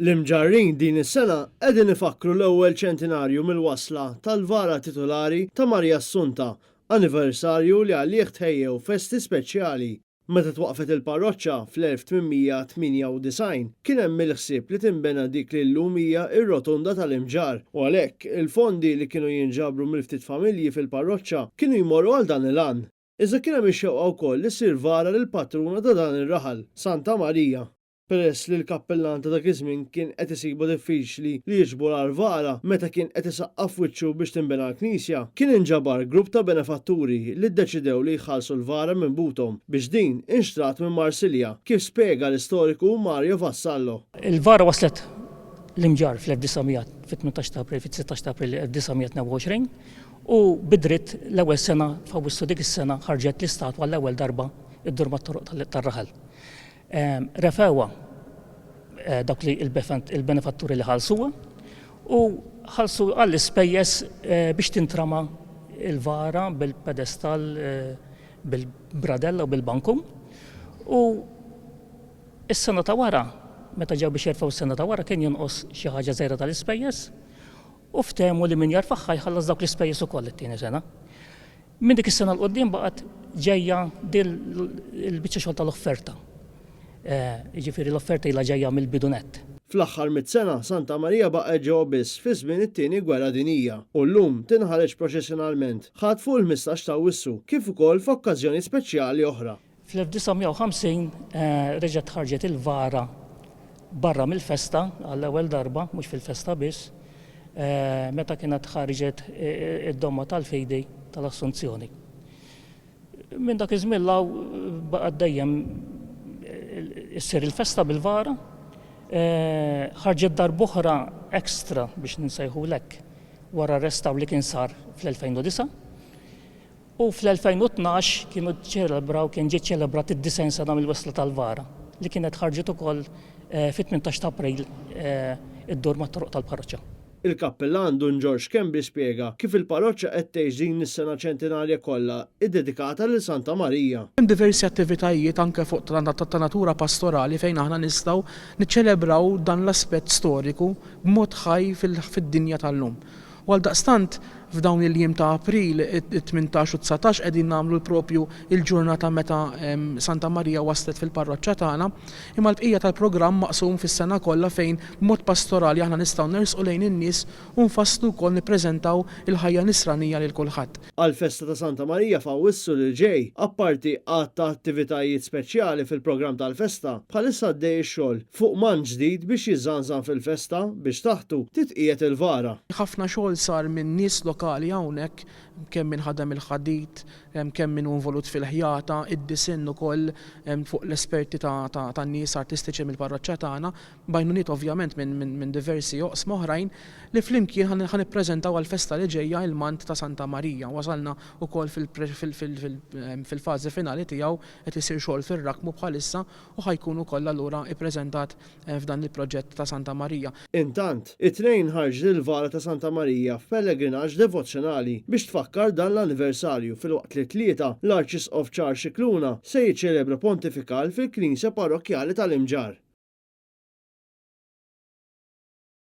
L-imġarrin din is-sena qegħdin ifakru l-ewwel ċentenarju mill-wasla tal-vara titolari ta' Marija Assunta, anniversarju li għalih tħejjew festi speċjali. Meta twaqfet il-parroċċa fl-1898 kien hemm il-ħsieb li tinbena dik li llum hija r-rotonda tal-imġar u għalhekk il-fondi li kienu jinġabru mill-ftit familji fil-parroċċa kienu jmorru għal dan il-għan. Iżda kien hemm ix-xewqa wkoll li ssir vara lill-patruna ta' dan ir-raħal, Santa Marija. Peress li l-kappellan ta' dak iż-żmien kien qed isibu diffiċli li jiġbor għall-vara meta kien qed isaqqaf wiċċu biex tinbena l-Knisja, kien inġabar grupp ta' benefatturi li ddeċidew li jħallsu l-vara minn butom biex din inxtrat minn Marsilja, kif spjega l-istoriku Mario Vassallo. Il-vara waslet l-imġar fl-1900 fit-18 ta' April, fit-16 ta' April 1922 u bidrit l-ewwel sena f'Awwissu dik is-sena ħarġet l-istatwa l-ewwel darba id-dur mat-toroq tar-raħal. Refewa dak li il-benefatturi li ħalsuha u ħalsu għall-ispejjeż biex tintrama il-vara bil-pedestal bil-bradella u bil-bankum u s-sena ta' wara meta ġew biex jerfgħu s-sena ta' wara kien jonqos xi ħaġa żgħira tal-ispejjeż u ftehmu li min jarfagħha jħallas dawk l-ispejjeż ukoll it-tieni sena. Minn dik is-sena l-qudiem baqgħet ġejja din il-biċċa xogħol tal-offerta. Jiġifieri l-offerta ilha ġejja mill-bidunet. Fl-aħħar mit-sena Santa Marija baqgħet ġew biss fi żmien it-tieni gwerra dinjija u llum tinħareġ proċessjonalment ħadd fuq il-15 ta' Awwissu kif ukoll f'okkażjoni speċjali oħra. Fl-1950 reġgħet ħarġet il-vara barra mill-festa għall-ewwel darba mhux fil-festa biss meta kienet ħarġet id-domma tal-Fejdej tal-Assunzjoni. Minn dak iż-żmien baqgħet dejjem issir il-festa bil-vara, ħarġet darb'oħra ekstra biex ninsejħulek wara restaw li kien sar fl-2009 u fl-2012 kienu kien ġiet ċelebrat id-9 sena mill-wasla tal-vara li kienet ħarġet ukoll fit-18 ta' April id-dur mat-toroq tal-parroċċa. Il-kappellan Dun George Kembri spjega kif il-parroċċa qed tgħix din is-sena ċentenarja kollha iddedikata lil Santa Marija. Hemm diversi attivitajiet anke fuq ta' natura pastorali fejn aħna nistgħu niċċelebraw dan l-aspett storiku b'mod ħaj fid-dinja tal-lum. U għaldaqstant f'dawn il-jiem ta' April, 18 u 19 qegħdin nagħmlu propju il-ġurnata meta Santa Marija waslet fil-parroċċa tagħna, imma l-bqija tal-programm maqsum fis-sena kollha fejn b'mod pastorali aħna nistgħu nersqu lejn in-nies u nfasslu wkoll nippreżentaw il-ħajja nisranija lil kulħadd. Għall-festa ta' Santa Marija f'Awwissu li ġej, apparti għadd ta' attivitajiet speċjali fil-programm tal-festa, bħalissa għaddej ix-xogħol fuq man ġdid biex jiżżanżan fil-festa biex taħtu titqiegħed il-vara. Ħafna xogħol sar minn nies lokali hawnhekk kemm minn ħadem il-ħadid, kemm minn involut fil-ħjata, id-disinn ukoll fuq l-esperti ta' nies artistiċi mill-parroċċa tagħna, bajnuniet ovvjament minn diversi oqsma oħrajn li flimkien ħan nippreżentaw għall-festa li ġejja il-mant ta' Santa Marija. Wasalna wkoll fil-fażi finali tiegħu qed isir xogħol fir-rakmu bħalissa u ħajkun ukoll allura ippreżentat f'dan il-proġett ta' Santa Marija. Intant, it-tnejn ħarġ il-vara ta' Santa Marija f'pellegrinaġġ devozzjonali biex tfakkar dan l-anniversarju fil-waqt li tlieta l-Arċisqof Charles Scicluna se jiċċelebra pontifikal fil-Knisja Parrokkjali tal-Imġar.